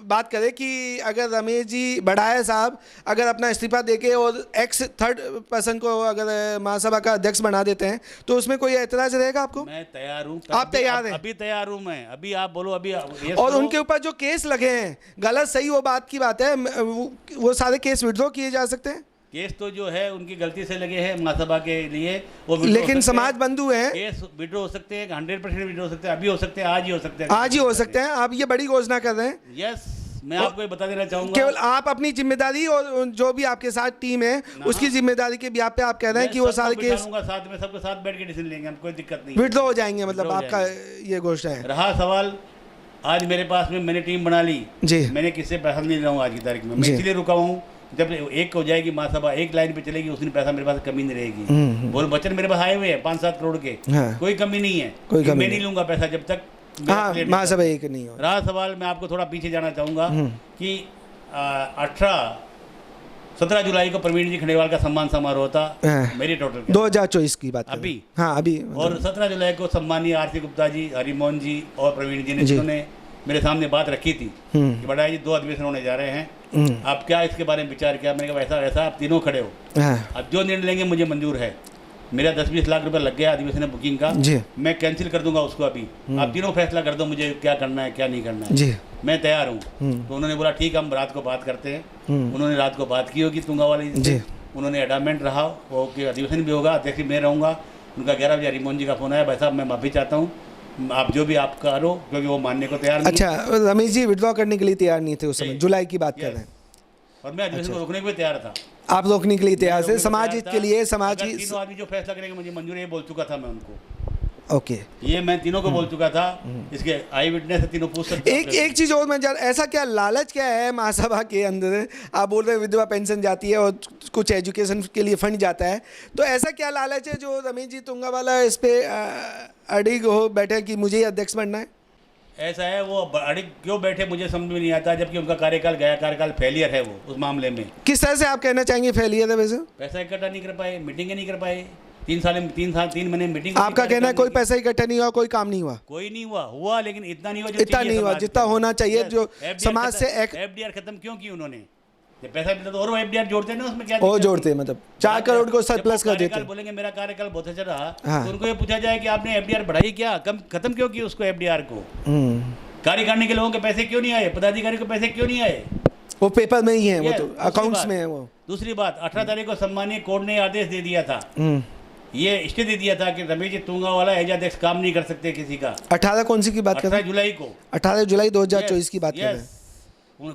बात करें कि अगर रमेश जी बढ़ाया साहब अगर अपना इस्तीफा देके और एक्स थर्ड पर्सन को अगर महासभा का अध्यक्ष बना देते हैं तो उसमें कोई एतराज रहेगा आपको? मैं तैयार हूँ। आप तैयार हैं? अभी तैयार हूँ मैं, अभी आप बोलो अभी। और उनके ऊपर जो केस लगे हैं गलत सही वो बात की बात है, वो सारे केस विड्रॉ किए जा सकते हैं? केस तो जो है उनकी गलती से लगे हैं महासभा के लिए, वो लेकिन समाज बंधु हैं, केस विड्रॉ हो सकते हैं, 100% विड्रॉ हो सकते हैं, अभी हो सकते हैं, आज ही हो सकते हैं, आज ही हो सकते हैं। आप ये बड़ी घोषणा कर रहे हैं। यस, मैं आपको बता देना चाहूंगा, केवल आप अपनी जिम्मेदारी और जो भी आपके साथ टीम है उसकी जिम्मेदारी के ब्याह पे आप कह रहे हैं कि वो सारे केस साथ में सबके साथ बैठ के डिसीजन लेंगे, हम कोई दिक्कत नहीं, विड्रॉ हो जाएंगे, मतलब आपका ये घोषणा है। रहा सवाल आज मेरे पास में, मैंने टीम बना ली जी, मैंने किससे पैसा नहीं रहा हूँ आज की तारीख में, मैं इसलिए रुका हूँ जब एक हो जाएगी महासभा एक लाइन पे चलेगी, उस दिन पैसा मेरे पास कमी नहीं रहेगी। बोल वचन मेरे पास आए हुए हैं 5-7 करोड़ के, कोई कमी नहीं है, मैं नहीं लूंगा पैसा जब तक महासभा एक नहीं हो। रहा सवाल, मैं आपको थोड़ा पीछे जाना चाहूँगा कि 17 जुलाई को प्रवीण जी खंडेलवाल का सम्मान समारोह था मेरी टोटल 2024 की बात अभी, हाँ अभी, और 17 जुलाई को सम्मानीय आरती गुप्ता जी, हरिमोहन जी और प्रवीण जी ने, जिन्होंने मेरे सामने बात रखी थी कि बड़ा जी 2 अधिवेशन होने जा रहे हैं, आप क्या इसके बारे में विचार किया? मैंने कहा वैसा वैसा आप तीनों खड़े हो, अब जो निर्णय लेंगे मुझे मंजूर है। मेरा 10-20 लाख रुपए लग गया अधिवेशन बुकिंग का, मैं कैंसिल कर दूंगा उसको अभी, आप तीनों फैसला कर दो मुझे क्या करना है क्या नहीं करना है, मैं तैयार हूँ। तो उन्होंने बोला ठीक हम रात को बात करते हैं। उन्होंने रात को बात की होगी तुंगा वाली से, उन्होंने एडामेंट रहा वो कि अधिवेशन भी होगा, अध्यक्ष मैं रहूँगा। उनका 11 बजे हरिमोहन जी का फोन आया, भाई साहब मैं माफ़ी चाहता हूँ, आप जो भी आप करो, क्योंकि वो मानने को तैयार नहीं। अच्छा, रमेश जी विड्रॉ करने के लिए तैयार नहीं थे उस समय, जुलाई की बात कर रहे हैं, और मैं अधिवेशन को रोकने को भी तैयार था। आप रोकने के लिए तैयार थे, समाज हित के लिए, समाज की तीनों आदमी जो फैसला करेंगे मुझे मंजूर है, ये बोल चुका था मैं उनको। ओके, ये मैं तीनों को बोल चुका था, इसके आई विटनेस तीनों पूछ सकते। एक चीज़ और मैं जान, ऐसा क्या लालच क्या है महासभा के अंदर? आप बोल रहे हैं विधवा पेंशन जाती है और कुछ एजुकेशन के लिए फंड जाता है, तो ऐसा क्या लालच है जो रमेश जी तुंगावाला इस पे अड़िग हो बैठे कि मुझे ही अध्यक्ष बनना है? ऐसा है, वो अड़िग क्यों बैठे मुझे समझ में नहीं आता, जबकि उनका कार्यकाल गया कार्यकाल फेलियर है वो उस मामले में। किस तरह से आप कहना चाहेंगे फेलियर है? वैसे पैसा इकट्ठा नहीं कर पाए, मीटिंगें नहीं कर पाए, 3 महीने मीटिंग। आपका कहना है कोई पैसा इकट्ठा नहीं हुआ, कोई काम नहीं हुआ? कोई नहीं हुआ लेकिन इतना नहीं हुआ, इतना नहीं हुआ जितना होना चाहिए, जो समाज से। एफडीआर खत्म क्यों की उन्होंने? जब पैसा मिलता तो और वो एफडीआर जोड़ते ना, उसमें क्या वो जोड़ते, मतलब 4 करोड़ को सरप्लस कर देते। बोलेंगे मेरा कार्यकाल बहुत अच्छा रहा, तो उनको ये पूछा जाए कि आपने एफडीआर बढ़ाई क्या, खत्म क्यों की उसको एफडीआर को? कार्यकारिणी के लोगों के पैसे क्यों नहीं आए, पदाधिकारी के पैसे क्यों नहीं आए? वो पेपर में ही है, वो तो अकाउंट्स में है वो। दूसरी बात, 18 तारीख को सम्मानीय कोर्ट ने आदेश दे दिया था, ये स्टे दे दिया था कि रमेश जी तुंगावाला एज अध्यक्ष काम नहीं कर सकते किसी का। 18 कौन सी की बात कर रहे हैं? 18 जुलाई को, 18 जुलाई 2024 की बात कर रहे हैं।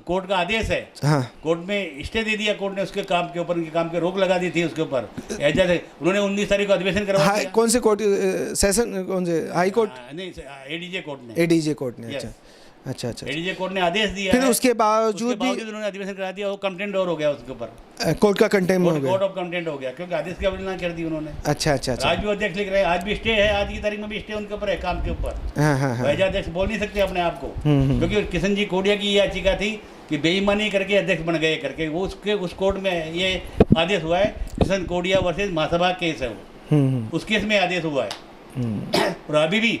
कोर्ट का आदेश है। हाँ, कोर्ट में स्टे दे दिया, कोर्ट ने उसके काम के ऊपर, उनके काम के रोक लगा दी थी उसके ऊपर। उन्होंने 19 तारीख को अधिवेशन करवा दिया। कौन से कोर्ट? सेशन कौन से? High court? नहीं, एडीजे कोर्ट ने। एडीजे कोर्ट ने, अच्छा अच्छा अच्छा। एडीजे कोर्ट ने आदेश दिया, फिर उसके बावजूद भी उन्होंने अधिवेशन करा दिया, वो कंटेम्प्ट और हो गया उसके ऊपर, कोर्ट का कंटेम्प्ट हो गया, कोर्ट ऑफ कंटेम्प्ट हो गया, क्योंकि आदेश की अवहेलना कर दी उन्होंने। अच्छा अच्छा अच्छा। आज भी अध्यक्ष लिख रहे हैं, आज भी स्टे है, आज की तारीख में भी स्टे उनके ऊपर है, काम के ऊपर। अध्यक्ष बोल नहीं सकते अपने आप को, क्योंकि किशन जी कोडिया की याचिका थी कि बेईमानी करके अध्यक्ष बन गए करके, वो उसके उस कोर्ट में ये आदेश हुआ है। किशन कोडिया वर्सेस महासभा केस है वो, उस केस में आदेश हुआ है। और अभी भी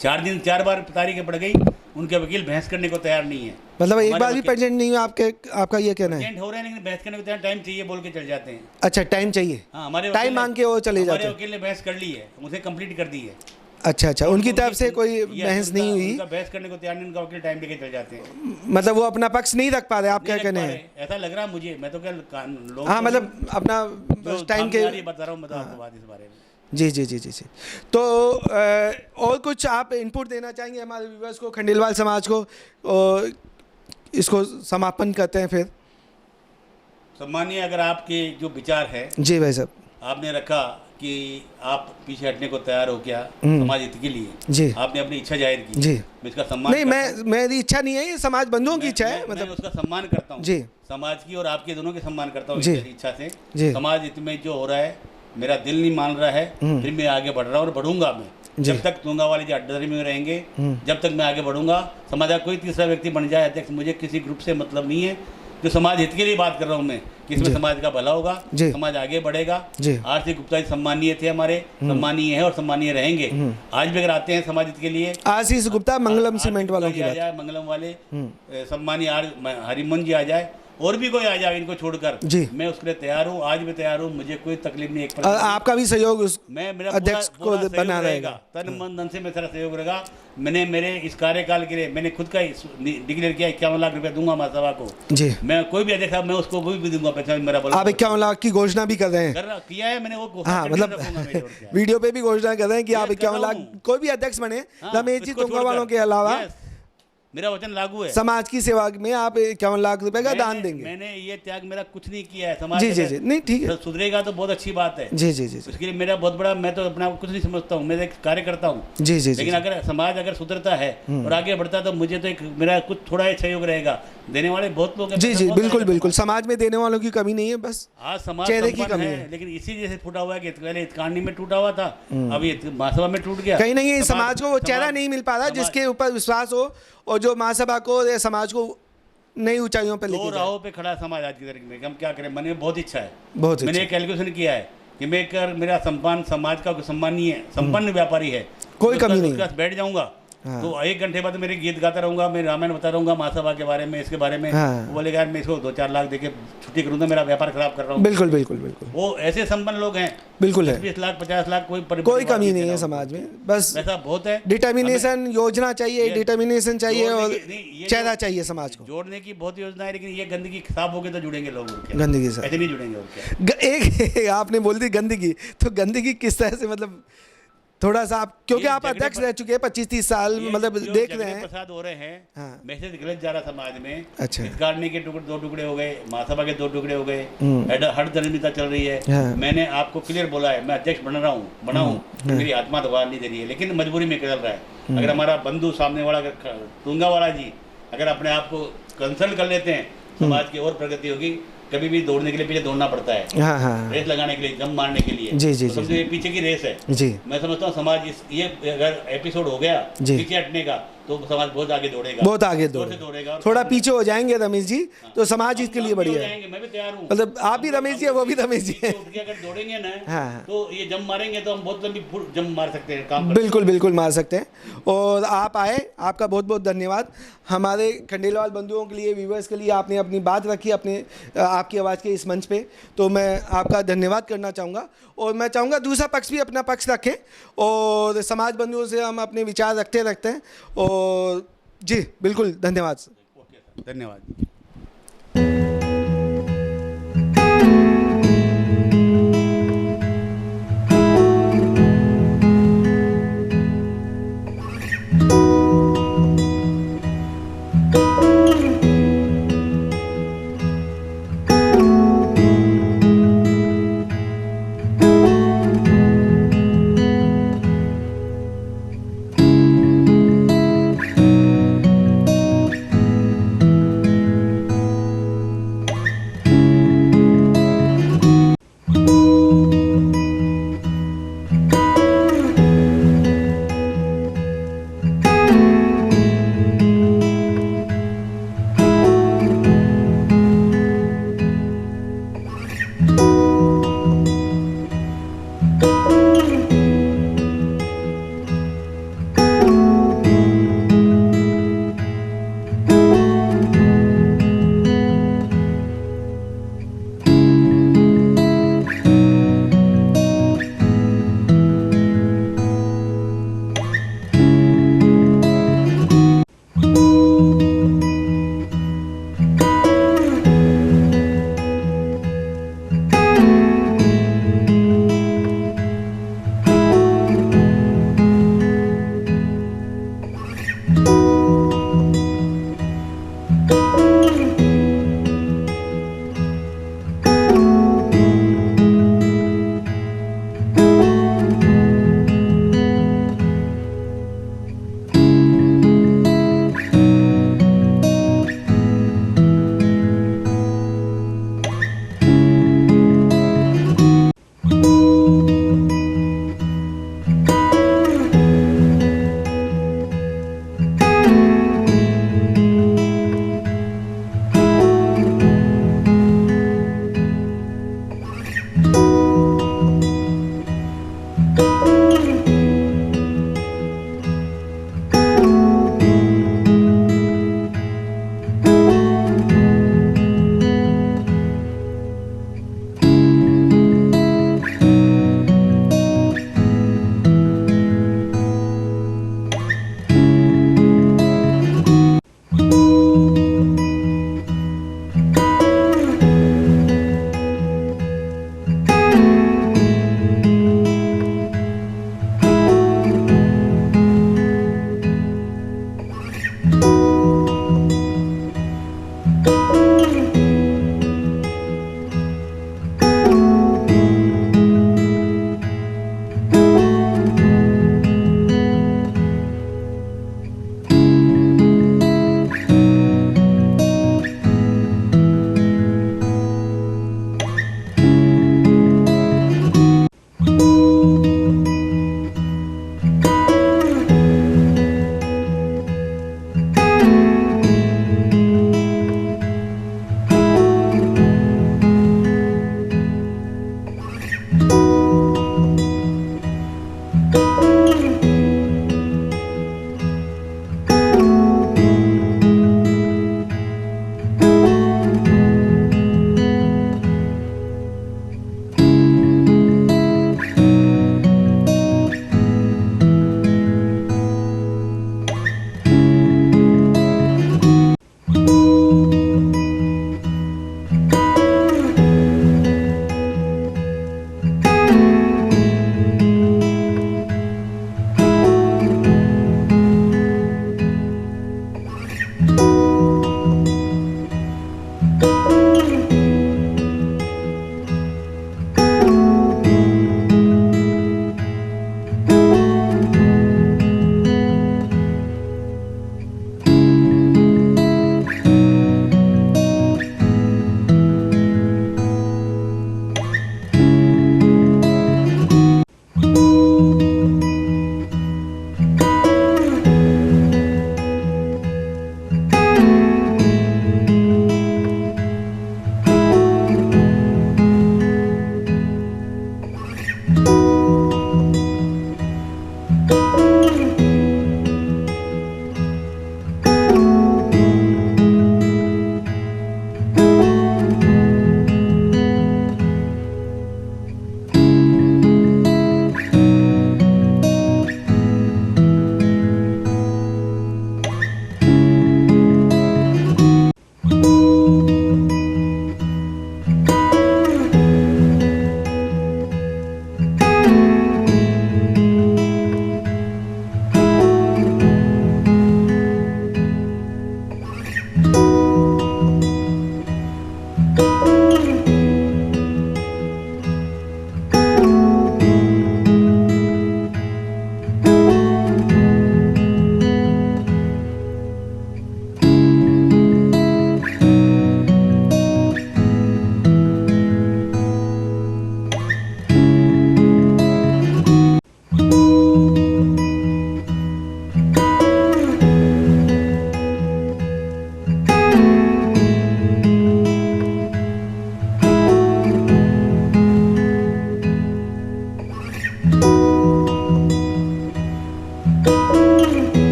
4 बार तारीखें पड़ गई, उनके वकील बहस करने को तैयार नहीं है। मतलब एक बार भी प्रेजेंट नहीं हुआ आपका ये कहना है? प्रेजेंट हो रहे हैं लेकिन बहस करने को तैयार, टाइम चाहिए बोल के चल जाते हैं। अच्छा, टाइम चाहिए? हाँ, हमारे टाइम मांग के वो चले जाते हैं। वकील ने बहस कर ली है, मुझे कंप्लीट कर दी है। अच्छा अच्छा, उनकी तरफ से कोई बहस नहीं हुई? उनका बहस करने को तैयार नहीं, उनका वकील टाइम लेके चल जाते हैं। मतलब वो अपना पक्ष नहीं रख पा रहे, आप क्या कहने हैं? ऐसा लग रहा है मुझे, मैं तो क्या लोग, हाँ मतलब अपना टाइम के बता रहा हूँ, मैं आपको बात इस बारे में। जी जी जी जी जी। तो और कुछ आप इनपुट देना चाहेंगे हमारे व्यूअर्स को, खंडेलवाल समाज को, और इसको समापन करते हैं फिर? सम्मानीय, अगर आपके जो विचार है, जी भाई साहब, आपने रखा कि आप पीछे हटने को तैयार हो क्या समाज हित के लिए, जी आपने अपनी इच्छा जाहिर की, जी, मैं इसका सम्मान नहीं, मेरी इच्छा नहीं है, ये समाज बंधुओं की इच्छा है, मतलब मैं उसका सम्मान करता हूँ जी, समाज की और आपके दोनों के सम्मान करता हूँ इच्छा से। जी, समाज हित में जो हो रहा है, मेरा दिल नहीं मान रहा है, फिर मैं आगे बढ़ रहा हूँ और बढ़ूंगा मैं, जब तक तुंगावाली जी अड्डाधरी में रहेंगे, जब तक मैं आगे बढ़ूंगा। समाज का कोई तीसरा व्यक्ति बन जाए अध्यक्ष, मुझे किसी ग्रुप से मतलब नहीं है। जो समाज हित के लिए बात कर रहा हूँ मैं, कि इसमें समाज का भला होगा, समाज आगे बढ़ेगा। आरसी गुप्ता जी सम्मानीय थे हमारे, सम्मानीय है और सम्मानीय रहेंगे। आज भी अगर आते हैं समाज हित के लिए, आशीष गुप्ता मंगलम सीमेंट वालों की आ जाए, मंगलम वाले सम्मानीय हरिमोहन जी आ जाए, और भी कोई आ जाए इनको छोड़कर, मैं उसके लिए तैयार हूँ, आज भी तैयार हूँ, मुझे कोई तकलीफ नहीं। एक आपका भी सहयोग मेरा अध्यक्ष को बना रहेगा, तन मन धन से मेरा सहयोग रहेगा। मैंने मेरे इस कार्यकाल के लिए मैंने खुद का डिक्लेयर किया 51 लाख रुपया दूंगा महासभा को जी। मैं कोई भी अध्यक्ष, मैं उसको कोई भी दूंगा पैसा मेरा। आप 51 लाख की घोषणा भी कर रहे हैं? किया है मैंने वो, हाँ मतलब वीडियो पे भी घोषणा कर रहे हैं कि आप 51 लाख कोई भी अध्यक्ष बने, रमेश जी तुंगावालों के अलावा, मेरा वचन लागू है। समाज की सेवा में आप 51 लाख रुपए का दान देंगे? मैंने ये त्याग मेरा कुछ नहीं किया है। समाज जी जी जी, नहीं ठीक है, सुधरेगा तो बहुत अच्छी बात है। जी जी जी, उसके लिए मेरा बहुत बड़ा, मैं तो अपना कुछ नहीं समझता हूँ, मैं एक कार्य करता हूँ। जी जी, लेकिन अगर समाज अगर सुधरता है और आगे बढ़ता है तो मुझे तो एक मेरा कुछ थोड़ा ही सहयोग रहेगा। देने वाले बहुत लोग हैं। जी जी, बिल्कुल बिल्कुल, समाज में देने वालों की कमी नहीं है, बस आज समाज चेहरे की कमी है। लेकिन इसी जैसे फूटा हुआ है कि पहले इतकांडी में टूटा हुआ था, अभी महासभा में टूट गया। कहीं नहीं, समाज को वो चेहरा नहीं मिल पा रहा जिसके ऊपर विश्वास हो और जो महासभा को, समाज को नई ऊंचाइयों पर लेके जाए। राहों पे खड़ा समाज आज की तारीख में, हम क्या करें। मन में बहुत इच्छा है, बहुत मैंने कैलकुलेशन किया है कि मैं मेरा सम्मान समाज का सम्मानीय संपन्न व्यापारी है, कोई कमी नहीं, बैठ जाऊंगा हाँ। तो 1 घंटे बाद मेरे गीत गाता रहूंगा, मैं रामायण बता रहूंगा महासभा के बारे में, इसके बारे में। हाँ। वो बोलेगा यार मैं इसको 2-4 लाख देके छुट्टी करूँ तो मेरा व्यापार खराब कर रहा हूँ। बिल्कुल बिल्कुल बिल्कुल वो ऐसे संपन्न लोग हैं, बिल्कुल है, 20 लाख 50 लाख कोई कमी नहीं है समाज में, बस ऐसा बहुत है। डिटर्मिनेशन, योजना चाहिए, ये डिटर्मिनेशन चाहिए जोड़ने और की- नहीं, ये चेहरा चाहिए समाज को। जोड़ने की बहुत योजना है, लेकिन ये गंदगी साफ होगी तो जुड़ेंगे लोग, और क्या? गंदगी से ऐसे नहीं जुड़ेंगे, और क्या? एक आपने बोल दी गंदगी, तो गंदगी किस तरह से, मतलब थोड़ा सा आप, क्योंकि ये आप झगड़े अध्यक्ष पर- रह चुके हैं 25-30 साल, ये मतलब जो देख झगड़े रहे हैं। प्रसाद हो रहे हैं, हाँ। मैसेज गलत जा रहा समाज में। अच्छा। इस गाड़ने के 2 टुकड़े हो गए, महासभा के 2 टुकड़े हो गए, हर धर्मिता चल रही है। हाँ। मैंने आपको क्लियर बोला है, मैं अध्यक्ष बना हूँ, मेरी आत्मा दबा नहीं दे रही है, लेकिन मजबूरी में चल रहा है। अगर हमारा बंधु सामने वाला टूंगा वाला जी अगर अपने आप को कंसल्ट कर लेते हैं, समाज की और प्रगति होगी। कभी भी दौड़ने के लिए पीछे दौड़ना पड़ता है, हाँ हाँ रेस लगाने के लिए, दम मारने के लिए। जी, जी, तो जी, समझो ये पीछे की रेस है। जी मैं समझता हूँ समाज ये अगर एपिसोड हो गया जी। पीछे हटने का, तो समाज बहुत आगे दौड़ेगा, बहुत आगे जोर से दौड़ेगा। दौड़ेगा। और थोड़ा सामने- पीछे हो जाएंगे रमेश जी, तो समाज इसके लिए हम भी हो बढ़िया है। जाएंगे, मैं भी तैयार हूँ। मतलब आप भी रमेश जी हैं, वो भी रमेश जी हैं। पीछे उठ के अगर दौड़ेंगे ना, हाँ। तो ये जंप मारेंगे तो हम बहुत लंबी जंप मार सकते हैं, काम कर बिल्कुल बिल्कुल मार सकते हैं। और आप आए, आपका बहुत बहुत धन्यवाद। हमारे खंडेलवाल बंधुओं के लिए, व्यूवर्स के लिए आपने अपनी बात रखी अपने आपकी आवाज़ के इस मंच पे, तो मैं आपका धन्यवाद करना चाहूँगा। और मैं चाहूँगा दूसरा पक्ष भी अपना पक्ष रखें, और समाज बंधुओं से हम अपने विचार रखते हैं। और जी बिल्कुल धन्यवाद। ओके, धन्यवाद।